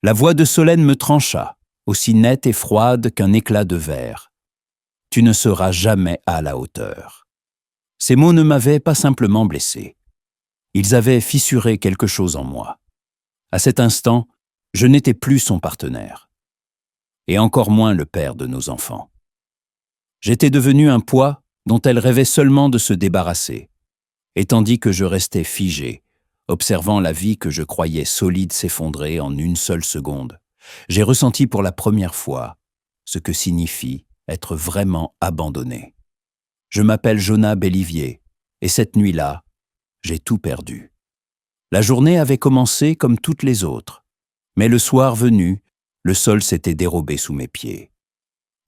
La voix de Solène me trancha, aussi nette et froide qu'un éclat de verre. « Tu ne seras jamais à la hauteur. » Ces mots ne m'avaient pas simplement blessé. Ils avaient fissuré quelque chose en moi. À cet instant, je n'étais plus son partenaire. Et encore moins le père de nos enfants. J'étais devenu un poids dont elle rêvait seulement de se débarrasser. Et tandis que je restais figé, observant la vie que je croyais solide s'effondrer en une seule seconde, j'ai ressenti pour la première fois ce que signifie être vraiment abandonné. Je m'appelle Jonah Bellivier, et cette nuit-là, j'ai tout perdu. La journée avait commencé comme toutes les autres, mais le soir venu, le sol s'était dérobé sous mes pieds.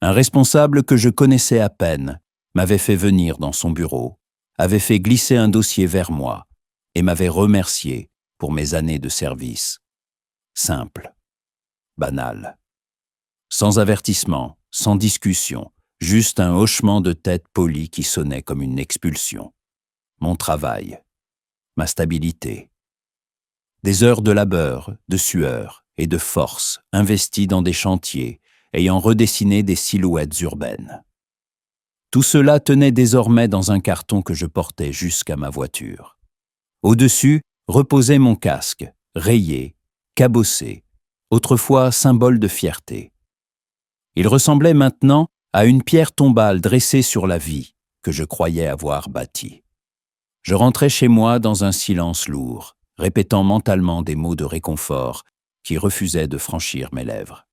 Un responsable que je connaissais à peine m'avait fait venir dans son bureau, avait fait glisser un dossier vers moi et m'avait remercié pour mes années de service. Simple, banal. Sans avertissement, sans discussion, juste un hochement de tête poli qui sonnait comme une expulsion. Mon travail, ma stabilité. Des heures de labeur, de sueur et de force investies dans des chantiers, ayant redessiné des silhouettes urbaines. Tout cela tenait désormais dans un carton que je portais jusqu'à ma voiture. Au-dessus reposait mon casque, rayé, cabossé, autrefois symbole de fierté. Il ressemblait maintenant à une pierre tombale dressée sur la vie que je croyais avoir bâtie. Je rentrais chez moi dans un silence lourd, répétant mentalement des mots de réconfort qui refusaient de franchir mes lèvres.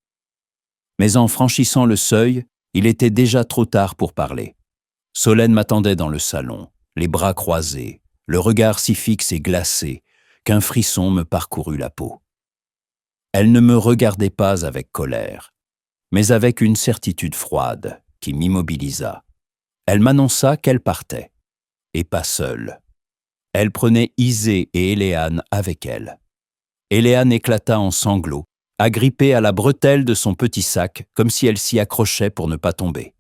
Mais en franchissant le seuil, il était déjà trop tard pour parler. Solène m'attendait dans le salon, les bras croisés, le regard si fixe et glacé qu'un frisson me parcourut la peau. Elle ne me regardait pas avec colère, mais avec une certitude froide qui m'immobilisa. Elle m'annonça qu'elle partait, et pas seule. Elle prenait Isée et Éléane avec elle. Éléane éclata en sanglots, agrippée à la bretelle de son petit sac, comme si elle s'y accrochait pour ne pas tomber.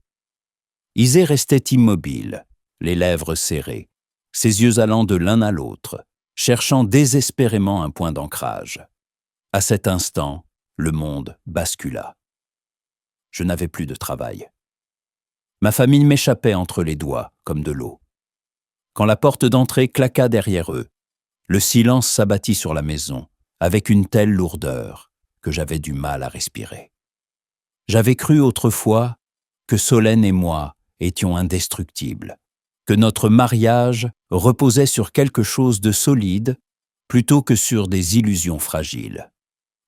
Isée restait immobile, les lèvres serrées, ses yeux allant de l'un à l'autre, cherchant désespérément un point d'ancrage. À cet instant, le monde bascula. Je n'avais plus de travail. Ma famille m'échappait entre les doigts, comme de l'eau. Quand la porte d'entrée claqua derrière eux, le silence s'abattit sur la maison, avec une telle lourdeur que j'avais du mal à respirer. J'avais cru autrefois que Solène et moi étions indestructibles, que notre mariage reposait sur quelque chose de solide plutôt que sur des illusions fragiles.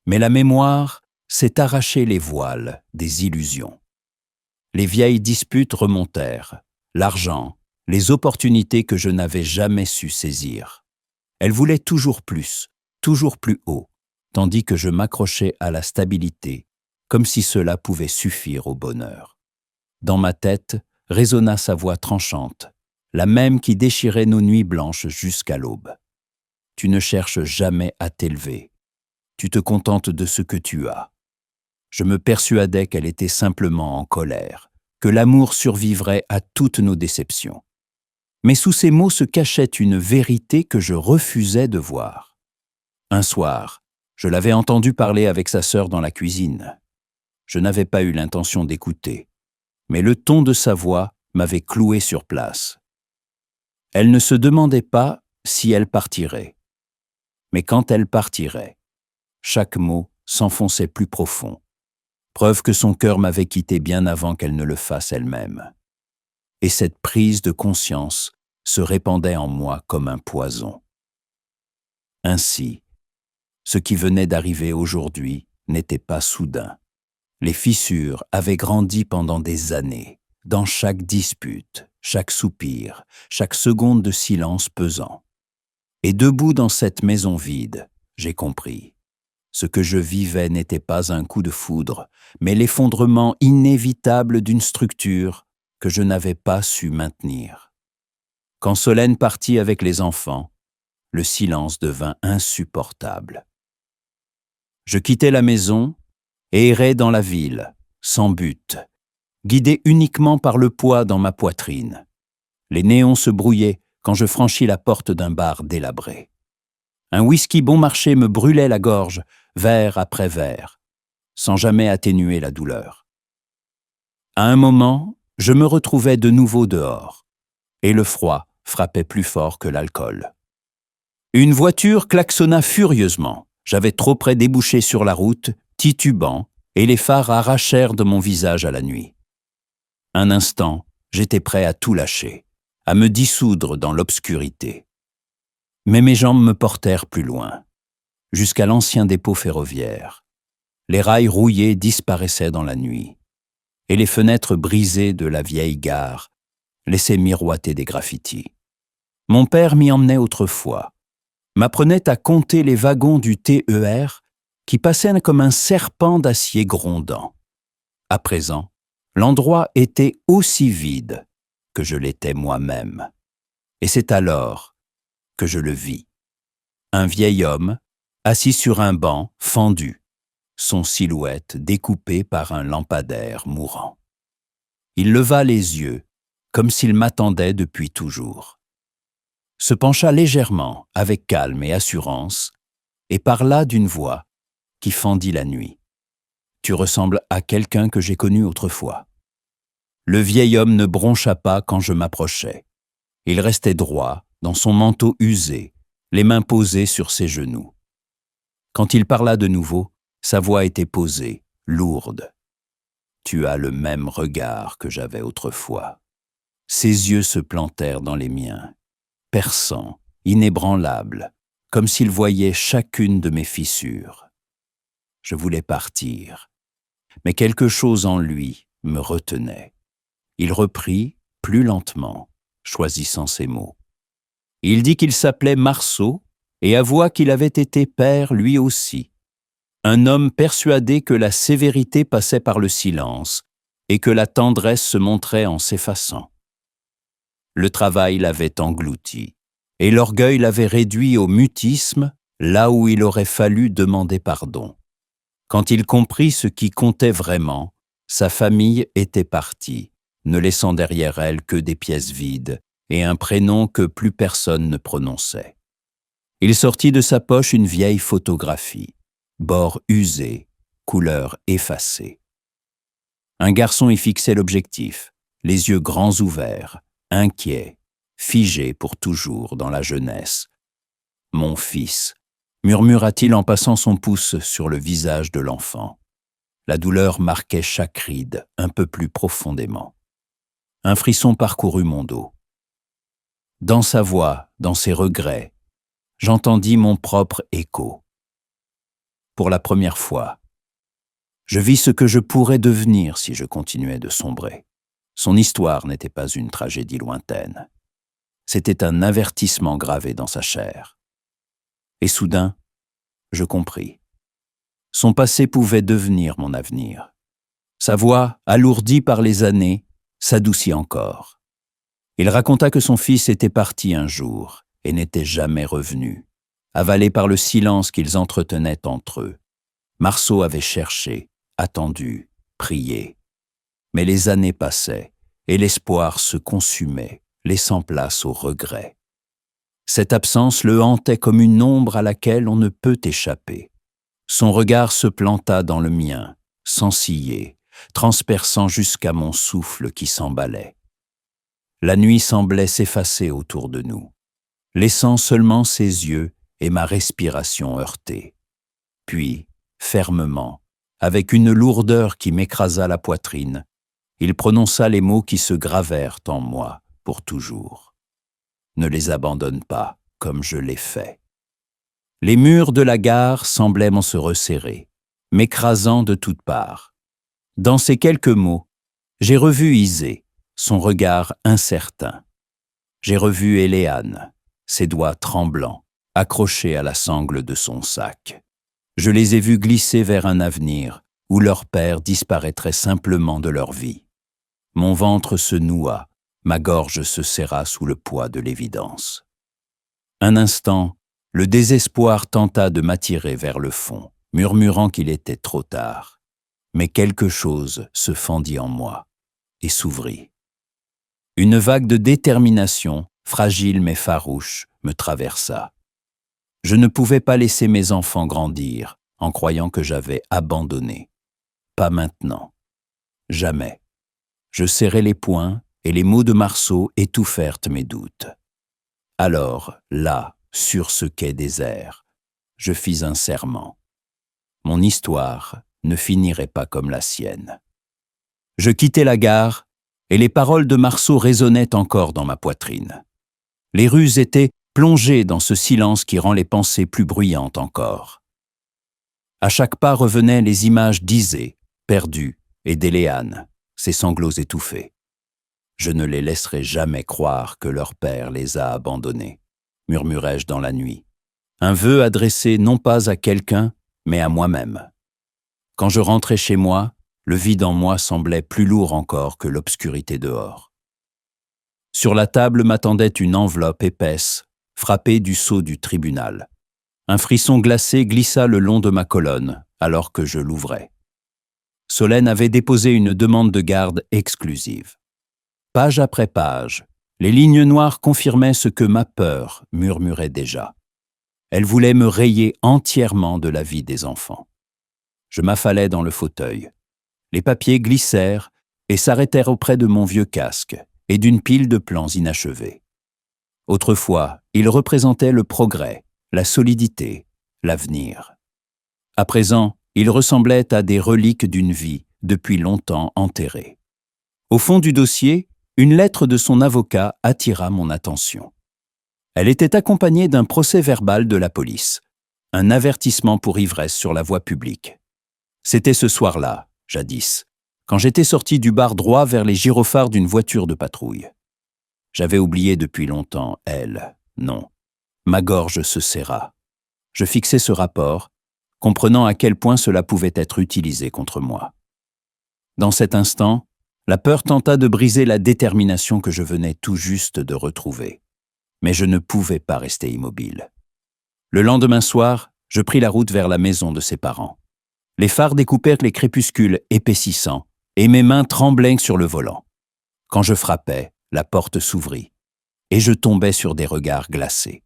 Mais la mémoire s'est arraché les voiles des illusions. Les vieilles disputes remontèrent, l'argent, les opportunités que je n'avais jamais su saisir. Elles voulaient toujours plus haut, tandis que je m'accrochais à la stabilité, comme si cela pouvait suffire au bonheur. Dans ma tête résonna sa voix tranchante, la même qui déchirait nos nuits blanches jusqu'à l'aube. Tu ne cherches jamais à t'élever. Tu te contentes de ce que tu as. Je me persuadais qu'elle était simplement en colère, que l'amour survivrait à toutes nos déceptions. Mais sous ces mots se cachait une vérité que je refusais de voir. Un soir, je l'avais entendu parler avec sa sœur dans la cuisine. Je n'avais pas eu l'intention d'écouter, mais le ton de sa voix m'avait cloué sur place. Elle ne se demandait pas si elle partirait. Mais quand elle partirait, chaque mot s'enfonçait plus profond, preuve que son cœur m'avait quitté bien avant qu'elle ne le fasse elle-même. Et cette prise de conscience se répandait en moi comme un poison. Ainsi, ce qui venait d'arriver aujourd'hui n'était pas soudain. Les fissures avaient grandi pendant des années, dans chaque dispute, chaque soupir, chaque seconde de silence pesant. Et debout dans cette maison vide, j'ai compris. Ce que je vivais n'était pas un coup de foudre, mais l'effondrement inévitable d'une structure que je n'avais pas su maintenir. Quand Solène partit avec les enfants, le silence devint insupportable. Je quittai la maison et errais dans la ville, sans but, guidé uniquement par le poids dans ma poitrine. Les néons se brouillaient quand je franchis la porte d'un bar délabré. Un whisky bon marché me brûlait la gorge, vers après vers, sans jamais atténuer la douleur. À un moment, je me retrouvais de nouveau dehors, et le froid frappait plus fort que l'alcool. Une voiture klaxonna furieusement. J'avais trop près débouché sur la route, titubant, et les phares arrachèrent de mon visage à la nuit. Un instant, j'étais prêt à tout lâcher, à me dissoudre dans l'obscurité. Mais mes jambes me portèrent plus loin, jusqu'à l'ancien dépôt ferroviaire. Les rails rouillés disparaissaient dans la nuit, et les fenêtres brisées de la vieille gare laissaient miroiter des graffitis. Mon père m'y emmenait autrefois, m'apprenait à compter les wagons du TER qui passaient comme un serpent d'acier grondant. À présent, l'endroit était aussi vide que je l'étais moi-même. Et c'est alors que je le vis. Un vieil homme, assis sur un banc, fendu, son silhouette découpée par un lampadaire mourant. Il leva les yeux, comme s'il m'attendait depuis toujours. Se pencha légèrement, avec calme et assurance, et parla d'une voix qui fendit la nuit. « Tu ressembles à quelqu'un que j'ai connu autrefois. » Le vieil homme ne broncha pas quand je m'approchais. Il restait droit, dans son manteau usé, les mains posées sur ses genoux. Quand il parla de nouveau, sa voix était posée, lourde. « Tu as le même regard que j'avais autrefois. » Ses yeux se plantèrent dans les miens, perçants, inébranlables, comme s'il voyait chacune de mes fissures. Je voulais partir, mais quelque chose en lui me retenait. Il reprit, plus lentement, choisissant ses mots. Il dit qu'il s'appelait Marceau et avoua qu'il avait été père lui aussi. Un homme persuadé que la sévérité passait par le silence et que la tendresse se montrait en s'effaçant. Le travail l'avait englouti et l'orgueil l'avait réduit au mutisme là où il aurait fallu demander pardon. Quand il comprit ce qui comptait vraiment, sa famille était partie, ne laissant derrière elle que des pièces vides et un prénom que plus personne ne prononçait. Il sortit de sa poche une vieille photographie, bord usé, couleur effacée. Un garçon y fixait l'objectif, les yeux grands ouverts, inquiet, figé pour toujours dans la jeunesse. « Mon fils », murmura-t-il en passant son pouce sur le visage de l'enfant. La douleur marquait chaque ride un peu plus profondément. Un frisson parcourut mon dos. Dans sa voix, dans ses regrets, j'entendis mon propre écho. Pour la première fois, je vis ce que je pourrais devenir si je continuais de sombrer. Son histoire n'était pas une tragédie lointaine. C'était un avertissement gravé dans sa chair. Et soudain, je compris. Son passé pouvait devenir mon avenir. Sa voix, alourdie par les années, s'adoucit encore. Il raconta que son fils était parti un jour et n'était jamais revenu, avalé par le silence qu'ils entretenaient entre eux. Marceau avait cherché, attendu, prié. Mais les années passaient et l'espoir se consumait, laissant place au regret. Cette absence le hantait comme une ombre à laquelle on ne peut échapper. Son regard se planta dans le mien, sans ciller, transperçant jusqu'à mon souffle qui s'emballait. La nuit semblait s'effacer autour de nous, laissant seulement ses yeux et ma respiration heurtée. Puis, fermement, avec une lourdeur qui m'écrasa la poitrine, il prononça les mots qui se gravèrent en moi pour toujours. Ne les abandonne pas comme je l'ai fait. Les murs de la gare semblaient m'en se resserrer, m'écrasant de toutes parts. Dans ces quelques mots, j'ai revu Isée, son regard incertain. J'ai revu Éléane, ses doigts tremblants, accrochés à la sangle de son sac. Je les ai vus glisser vers un avenir où leur père disparaîtrait simplement de leur vie. Mon ventre se noua, ma gorge se serra sous le poids de l'évidence. Un instant, le désespoir tenta de m'attirer vers le fond, murmurant qu'il était trop tard. Mais quelque chose se fendit en moi et s'ouvrit. Une vague de détermination, fragile mais farouche, me traversa. Je ne pouvais pas laisser mes enfants grandir en croyant que j'avais abandonné. Pas maintenant. Jamais. Je serrai les poings et les mots de Marceau étouffèrent mes doutes. Alors, là, sur ce quai désert, je fis un serment. Mon histoire ne finirait pas comme la sienne. Je quittai la gare et les paroles de Marceau résonnaient encore dans ma poitrine. Les rues étaient plongées dans ce silence qui rend les pensées plus bruyantes encore. À chaque pas revenaient les images d'Isée, perdue, et d'Éléane, ses sanglots étouffés. Je ne les laisserai jamais croire que leur père les a abandonnés, murmurai-je dans la nuit. Un vœu adressé non pas à quelqu'un, mais à moi-même. Quand je rentrai chez moi, le vide en moi semblait plus lourd encore que l'obscurité dehors. Sur la table m'attendait une enveloppe épaisse, frappée du sceau du tribunal. Un frisson glacé glissa le long de ma colonne, alors que je l'ouvrais. Solène avait déposé une demande de garde exclusive. Page après page, les lignes noires confirmaient ce que ma peur murmurait déjà. Elle voulait me rayer entièrement de la vie des enfants. Je m'affalai dans le fauteuil. Les papiers glissèrent et s'arrêtèrent auprès de mon vieux casque et d'une pile de plans inachevés. Autrefois, ils représentaient le progrès, la solidité, l'avenir. À présent, ils ressemblaient à des reliques d'une vie depuis longtemps enterrée. Au fond du dossier, une lettre de son avocat attira mon attention. Elle était accompagnée d'un procès-verbal de la police, un avertissement pour ivresse sur la voie publique. C'était ce soir-là, jadis, quand j'étais sorti du bar droit vers les gyrophares d'une voiture de patrouille. J'avais oublié depuis longtemps, elle, non. Ma gorge se serra. Je fixai ce rapport, comprenant à quel point cela pouvait être utilisé contre moi. Dans cet instant, la peur tenta de briser la détermination que je venais tout juste de retrouver. Mais je ne pouvais pas rester immobile. Le lendemain soir, je pris la route vers la maison de ses parents. Les phares découpèrent les crépuscules épaississants et mes mains tremblaient sur le volant. Quand je frappais, la porte s'ouvrit et je tombais sur des regards glacés.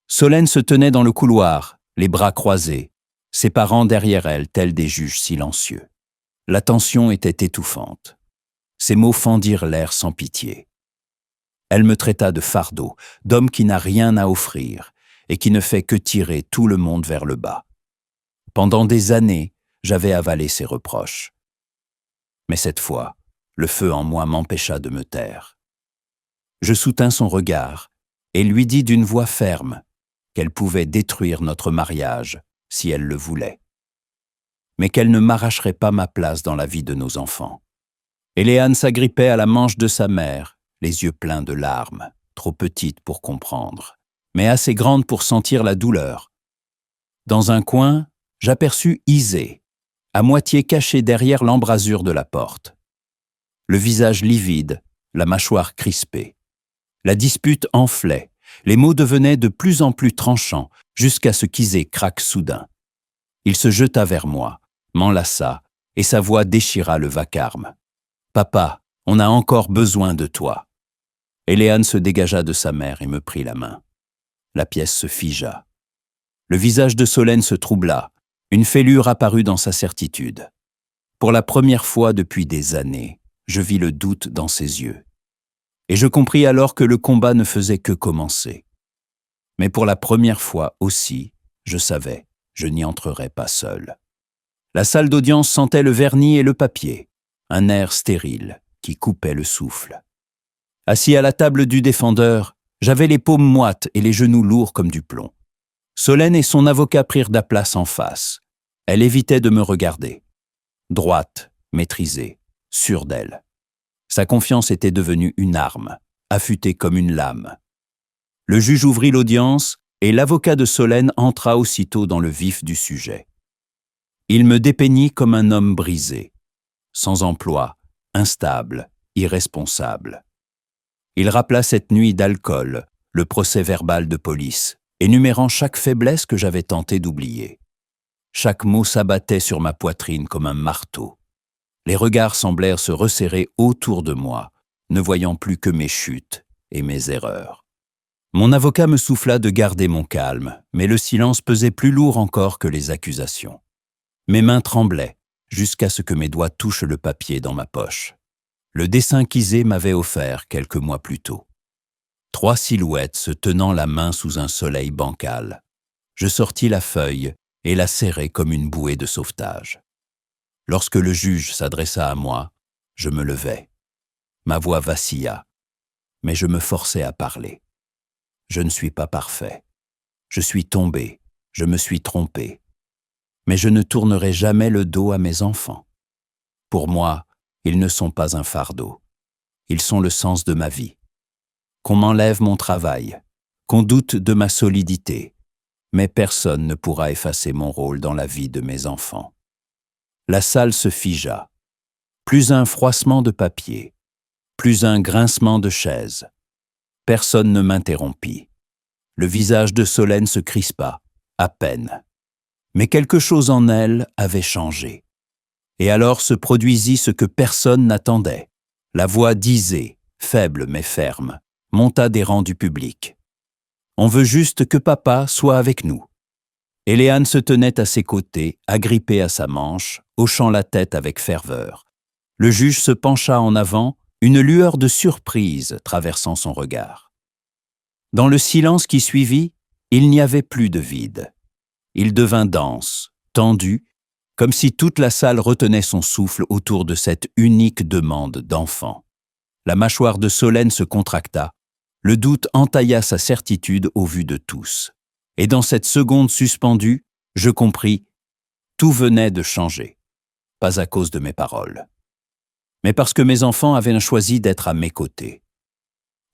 Solène se tenait dans le couloir, les bras croisés, ses parents derrière elle tels des juges silencieux. La tension était étouffante. Ses mots fendirent l'air sans pitié. Elle me traita de fardeau, d'homme qui n'a rien à offrir et qui ne fait que tirer tout le monde vers le bas. Pendant des années, j'avais avalé ses reproches. Mais cette fois, le feu en moi m'empêcha de me taire. Je soutins son regard et lui dis d'une voix ferme qu'elle pouvait détruire notre mariage si elle le voulait, mais qu'elle ne m'arracherait pas ma place dans la vie de nos enfants. Éléane s'agrippait à la manche de sa mère, les yeux pleins de larmes, trop petite pour comprendre, mais assez grande pour sentir la douleur. Dans un coin, j'aperçus Isée, à moitié cachée derrière l'embrasure de la porte. Le visage livide, la mâchoire crispée. La dispute enflait, les mots devenaient de plus en plus tranchants, jusqu'à ce qu'Isée craque soudain. Il se jeta vers moi, m'enlaça, et sa voix déchira le vacarme. « Papa, on a encore besoin de toi. » Éléane se dégagea de sa mère et me prit la main. La pièce se figea. Le visage de Solène se troubla, une fêlure apparut dans sa certitude. Pour la première fois depuis des années, je vis le doute dans ses yeux. Et je compris alors que le combat ne faisait que commencer. Mais pour la première fois aussi, je savais, je n'y entrerais pas seul. La salle d'audience sentait le vernis et le papier, un air stérile qui coupait le souffle. Assis à la table du défendeur, j'avais les paumes moites et les genoux lourds comme du plomb. Solène et son avocat prirent la place en face. Elle évitait de me regarder. Droite, maîtrisée, sûre d'elle. Sa confiance était devenue une arme, affûtée comme une lame. Le juge ouvrit l'audience et l'avocat de Solène entra aussitôt dans le vif du sujet. Il me dépeignit comme un homme brisé, sans emploi, instable, irresponsable. Il rappela cette nuit d'alcool, le procès-verbal de police, énumérant chaque faiblesse que j'avais tenté d'oublier. Chaque mot s'abattait sur ma poitrine comme un marteau. Les regards semblèrent se resserrer autour de moi, ne voyant plus que mes chutes et mes erreurs. Mon avocat me souffla de garder mon calme, mais le silence pesait plus lourd encore que les accusations. Mes mains tremblaient, jusqu'à ce que mes doigts touchent le papier dans ma poche. Le dessin qu'Isée m'avait offert quelques mois plus tôt. 3 silhouettes se tenant la main sous un soleil bancal. Je sortis la feuille et la serrai comme une bouée de sauvetage. Lorsque le juge s'adressa à moi, je me levai. Ma voix vacilla, mais je me forçai à parler. Je ne suis pas parfait. Je suis tombé, je me suis trompé. Mais je ne tournerai jamais le dos à mes enfants. Pour moi, ils ne sont pas un fardeau. Ils sont le sens de ma vie. Qu'on m'enlève mon travail, qu'on doute de ma solidité, mais personne ne pourra effacer mon rôle dans la vie de mes enfants. La salle se figea. Plus un froissement de papier, plus un grincement de chaise. Personne ne m'interrompit. Le visage de Solène se crispa, à peine. Mais quelque chose en elle avait changé. Et alors se produisit ce que personne n'attendait. La voix d'Isée, faible mais ferme, monta des rangs du public. On veut juste que papa soit avec nous. Éléane se tenait à ses côtés, agrippée à sa manche, hochant la tête avec ferveur. Le juge se pencha en avant, une lueur de surprise traversant son regard. Dans le silence qui suivit, il n'y avait plus de vide. Il devint dense, tendu, comme si toute la salle retenait son souffle autour de cette unique demande d'enfant. La mâchoire de Solène se contracta, le doute entailla sa certitude au vu de tous. Et dans cette seconde suspendue, je compris, tout venait de changer. Pas à cause de mes paroles, mais parce que mes enfants avaient choisi d'être à mes côtés.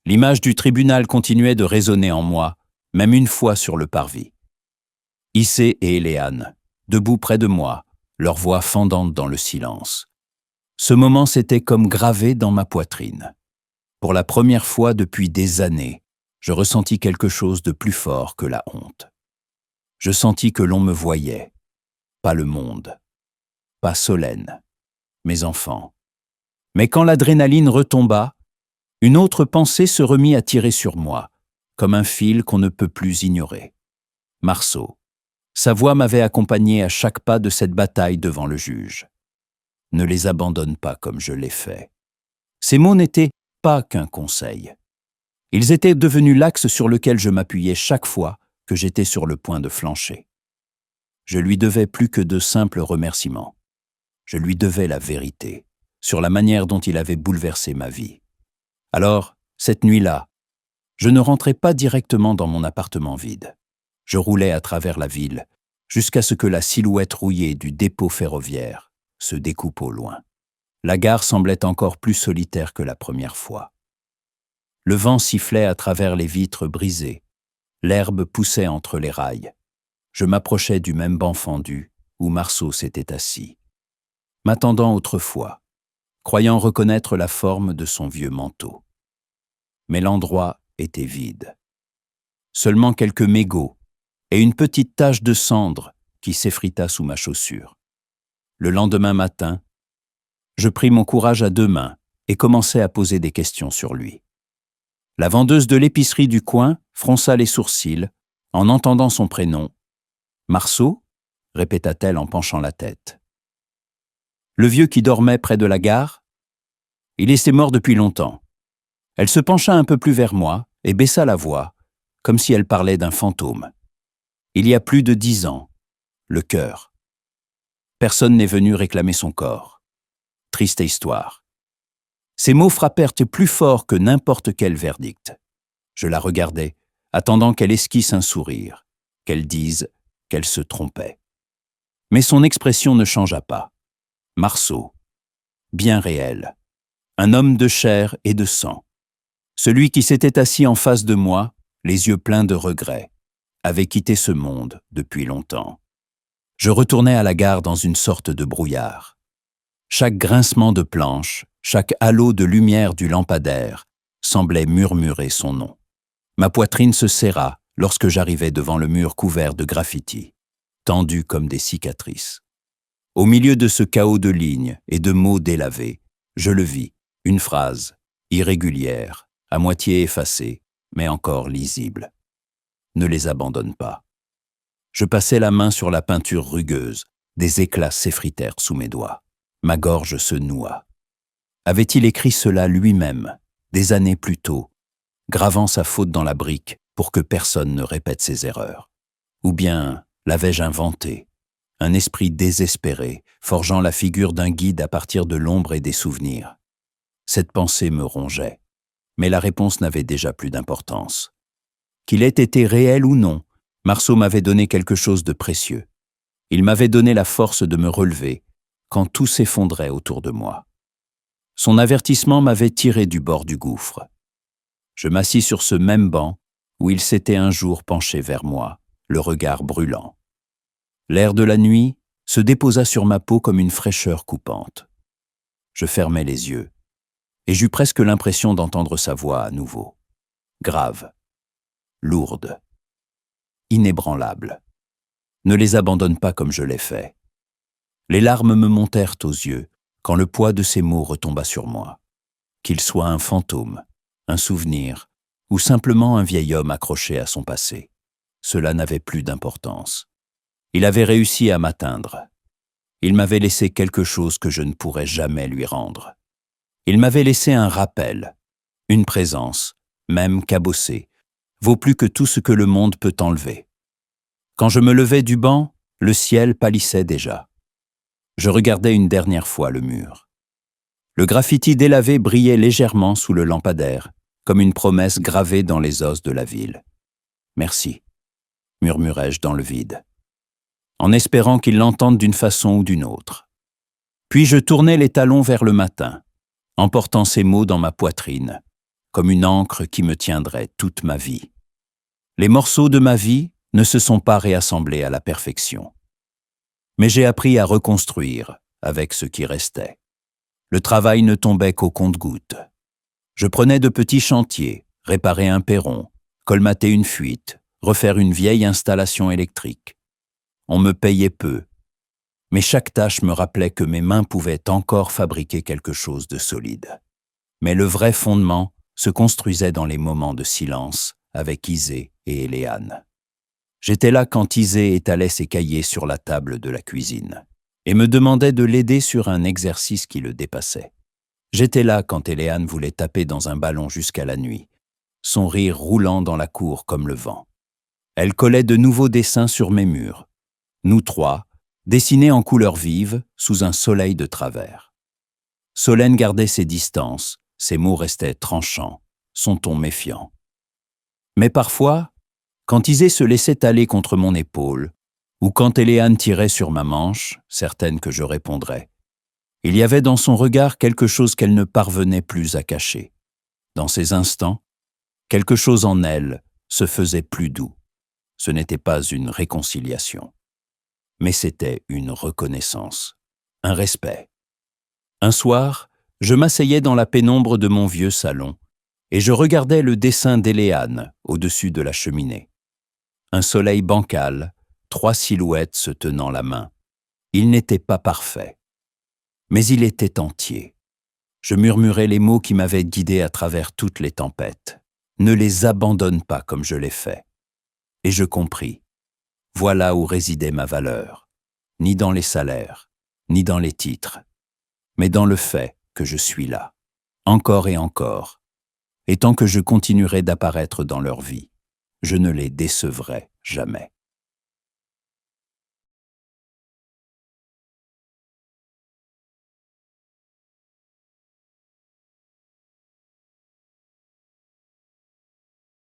L'image du tribunal continuait de résonner en moi, même une fois sur le parvis. Issé et Éléane, debout près de moi, leurs voix fendantes dans le silence. Ce moment s'était comme gravé dans ma poitrine. Pour la première fois depuis des années, je ressentis quelque chose de plus fort que la honte. Je sentis que l'on me voyait, pas le monde, pas Solène, mes enfants. Mais quand l'adrénaline retomba, une autre pensée se remit à tirer sur moi, comme un fil qu'on ne peut plus ignorer. Marceau. Sa voix m'avait accompagné à chaque pas de cette bataille devant le juge. Ne les abandonne pas comme je l'ai fait. Ces mots n'étaient pas qu'un conseil. Ils étaient devenus l'axe sur lequel je m'appuyais chaque fois que j'étais sur le point de flancher. Je lui devais plus que de simples remerciements. Je lui devais la vérité sur la manière dont il avait bouleversé ma vie. Alors, cette nuit-là, je ne rentrais pas directement dans mon appartement vide. Je roulais à travers la ville, jusqu'à ce que la silhouette rouillée du dépôt ferroviaire se découpe au loin. La gare semblait encore plus solitaire que la première fois. Le vent sifflait à travers les vitres brisées. L'herbe poussait entre les rails. Je m'approchais du même banc fendu où Marceau s'était assis, m'attendant autrefois, croyant reconnaître la forme de son vieux manteau. Mais l'endroit était vide. Seulement quelques mégots et une petite tache de cendre qui s'effrita sous ma chaussure. Le lendemain matin, je pris mon courage à 2 mains et commençai à poser des questions sur lui. La vendeuse de l'épicerie du coin fronça les sourcils en entendant son prénom. « Marceau » répéta-t-elle en penchant la tête. Le vieux qui dormait près de la gare ? Il était mort depuis longtemps. Elle se pencha un peu plus vers moi et baissa la voix, comme si elle parlait d'un fantôme. Il y a plus de 10 ans, le cœur. Personne n'est venu réclamer son corps. Triste histoire. Ces mots frappèrent plus fort que n'importe quel verdict. Je la regardais, attendant qu'elle esquisse un sourire, qu'elle dise qu'elle se trompait. Mais son expression ne changea pas. Marceau, bien réel, un homme de chair et de sang. Celui qui s'était assis en face de moi, les yeux pleins de regrets, avait quitté ce monde depuis longtemps. Je retournais à la gare dans une sorte de brouillard. Chaque grincement de planche, chaque halo de lumière du lampadaire semblait murmurer son nom. Ma poitrine se serra lorsque j'arrivai devant le mur couvert de graffitis, tendu comme des cicatrices. Au milieu de ce chaos de lignes et de mots délavés, je le vis, une phrase, irrégulière, à moitié effacée, mais encore lisibles. Ne les abandonne pas. Je passai la main sur la peinture rugueuse, des éclats s'effritèrent sous mes doigts. Ma gorge se noua. Avait-il écrit cela lui-même, des années plus tôt, gravant sa faute dans la brique pour que personne ne répète ses erreurs? Ou bien l'avais-je inventé, un esprit désespéré, forgeant la figure d'un guide à partir de l'ombre et des souvenirs? Cette pensée me rongeait, mais la réponse n'avait déjà plus d'importance. Qu'il ait été réel ou non, Marceau m'avait donné quelque chose de précieux. Il m'avait donné la force de me relever quand tout s'effondrait autour de moi. Son avertissement m'avait tiré du bord du gouffre. Je m'assis sur ce même banc où il s'était un jour penché vers moi, le regard brûlant. L'air de la nuit se déposa sur ma peau comme une fraîcheur coupante. Je fermai les yeux et j'eus presque l'impression d'entendre sa voix à nouveau. Grave, lourde, inébranlable. Ne les abandonne pas comme je l'ai fait. Les larmes me montèrent aux yeux quand le poids de ces mots retomba sur moi. Qu'il soit un fantôme, un souvenir, ou simplement un vieil homme accroché à son passé, cela n'avait plus d'importance. Il avait réussi à m'atteindre. Il m'avait laissé quelque chose que je ne pourrais jamais lui rendre. Il m'avait laissé un rappel, une présence, même cabossée, vaut plus que tout ce que le monde peut enlever. Quand je me levais du banc, le ciel pâlissait déjà. Je regardais une dernière fois le mur. Le graffiti délavé brillait légèrement sous le lampadaire, comme une promesse gravée dans les os de la ville. « Merci », murmurai-je dans le vide, en espérant qu'il l'entende d'une façon ou d'une autre. Puis je tournai les talons vers le matin, emportant ces mots dans ma poitrine, comme une encre qui me tiendrait toute ma vie. Les morceaux de ma vie ne se sont pas réassemblés à la perfection. Mais j'ai appris à reconstruire avec ce qui restait. Le travail ne tombait qu'au compte-gouttes. Je prenais de petits chantiers, réparer un perron, colmater une fuite, refaire une vieille installation électrique. On me payait peu, mais chaque tâche me rappelait que mes mains pouvaient encore fabriquer quelque chose de solide. Mais le vrai fondement se construisait dans les moments de silence avec Isée et Éléane. J'étais là quand Isée étalait ses cahiers sur la table de la cuisine et me demandait de l'aider sur un exercice qui le dépassait. J'étais là quand Éléane voulait taper dans un ballon jusqu'à la nuit, son rire roulant dans la cour comme le vent. Elle collait de nouveaux dessins sur mes murs. Nous trois, dessinés en couleurs vives sous un soleil de travers. Solène gardait ses distances, ses mots restaient tranchants, son ton méfiant. Mais parfois, quand Isée se laissait aller contre mon épaule, ou quand Éléane tirait sur ma manche, certaine que je répondrais, il y avait dans son regard quelque chose qu'elle ne parvenait plus à cacher. Dans ces instants, quelque chose en elle se faisait plus doux. Ce n'était pas une réconciliation, mais c'était une reconnaissance, un respect. Un soir, je m'asseyais dans la pénombre de mon vieux salon et je regardais le dessin d'Éléane au-dessus de la cheminée. Un soleil bancal, 3 silhouettes se tenant la main. Il n'était pas parfait, mais il était entier. Je murmurais les mots qui m'avaient guidé à travers toutes les tempêtes. Ne les abandonne pas comme je l'ai fait. Et je compris. Voilà où résidait ma valeur. Ni dans les salaires, ni dans les titres, mais dans le fait que je suis là, encore et encore. Et tant que je continuerai d'apparaître dans leur vie, je ne les décevrai jamais.